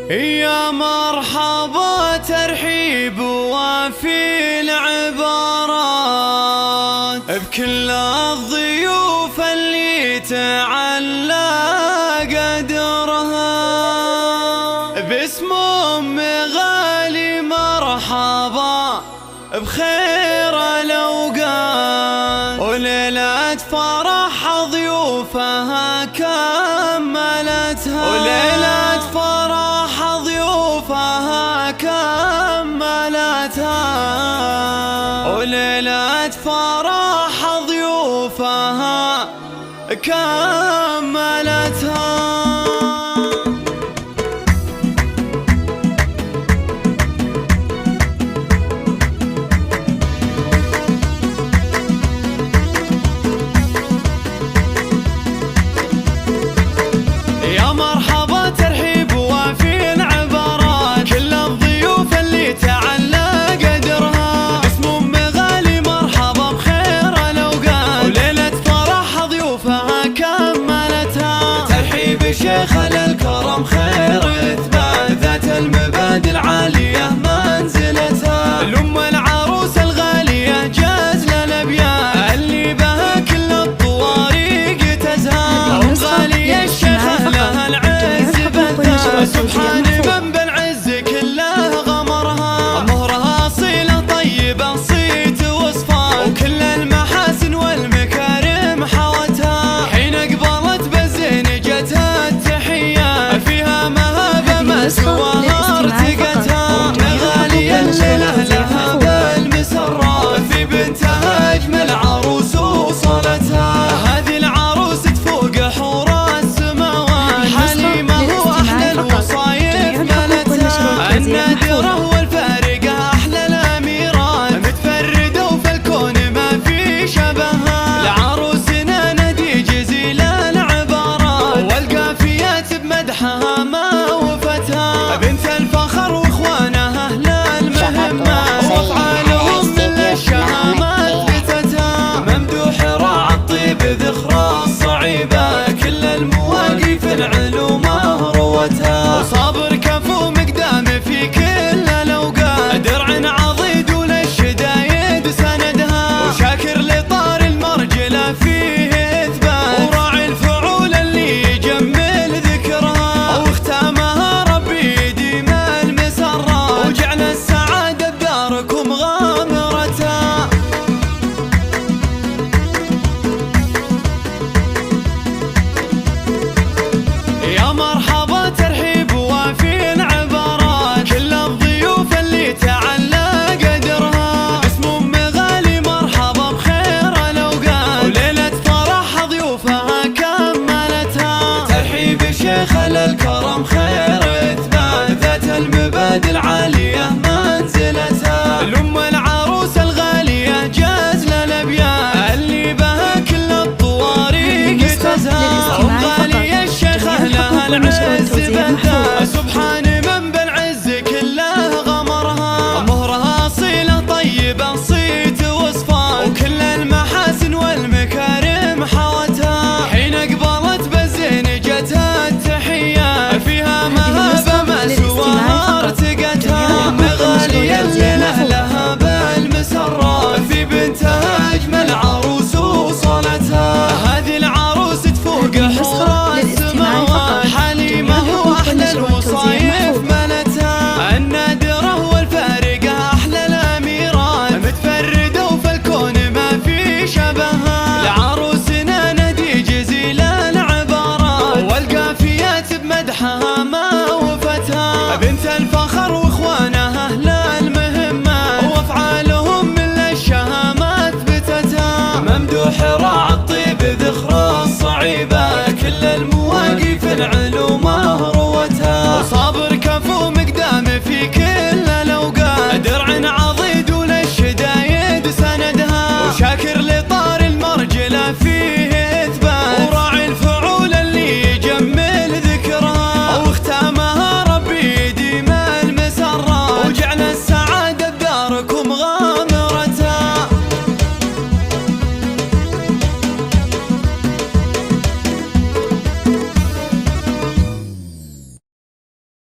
يا مرحبا ترحيب وفي العبارات بكل الضيوف اللي تعلى قدرها، باسم أم غالي مرحبا بخير الأوقات، وليلة فرح ضيوفها كملتها، وليلة فرح ضيوفها كملتها، وليلة فرح ضيوفها كملتها. يا مرحبا ترحيب وفي العبارات كل الضيوف اللي تعلى قدرها، باسم أم غالي مرحبا بخير الأوقات، وليلة فرح ضيوفها كملتها. ترحيب شيخ الكرم خير إثبات، ذات المبادئ العالية منزلتها، الأم العروس الغالية جاز للأبيات اللي بها كل الطواريق تزهى. أم غالية الشيخ لها العز بدا، سبحان من بالعز كله غمرها، مهرها أصيلة طيبة صيت وصفات، وكل المحاسن والمكارم حوتها، حين قبلت بالزين جتها التحيات، فيها مهابة ما سواها ارتقتها. غالية الليلة لها بالمسرات، في بنتها أجمل عروس وصلتها، هذه العروس تفوق حور السماوات، حليمة وأحلى الوصايف ملتها، النادرة والفارقة أحلى الأميرات، متفردة وفي الكون ما في شبهها، لعروسنا ندي جزيل العبارات، والقافيات بمدحها ما وفتها، بنت الفخر واخوانها أهل المهمات، وافعالهم من الشهامات بتتها، ممدوح راعى الطيب ذخرى الصعيبة، كل المواقف العلوم روتها، وصابر كفو مقدام في كل الأوقات، درع عضيد وللشدايد سندها، وشاكر لطار المرجلة فيه إثبات، وراعي الفعول اللي يجمل ذكرها، واختامها ربي يديم المسرات، وجعل السعادة بداركم غامرتها. يا مرحبا ترحيب وفي العبارات كل الضيوف اللي تعلى قدرها، باسم أم غالي مرحبا بخير الأوقات، وليلة فرح ضيوفها كملتها. ترحيب شيخ الكرم خير إثبات، ذات المبادئ العالية منزلتها، الأم العروس الغالية جاز للأبيات اللي بها كل الطواريق تزهى. أم غالية الشيخ لها العز بدا، سبحان من بالعز كله غمرها، مهرها أصيلة طيبة صيت وصفات، وكل المحاسن والمكارم حوتها، حين قبلت بالزين جتها التحيات، فيها مهابة ما سواها ارتقتها، غالية الليلة لها بالمسرات، في بنتها أجمل عروس وصلتها، هذه العروس تفوق حور السماوات، حليمة وأحلى الوصايف ملتها، النادرة والفارقة أحلى الأميرات، متفردة وفي الكون ما في شبهها، لعروسنا ندي جزيل العبارات، والقافيات بمدحها ما وفتها، بنت الفخر واخوانها أهل المهمات، وافعالهم من الشهامات بتتها، ممدوح راعى الطيب ذخرى الصعيبة، كل المواقف العلوم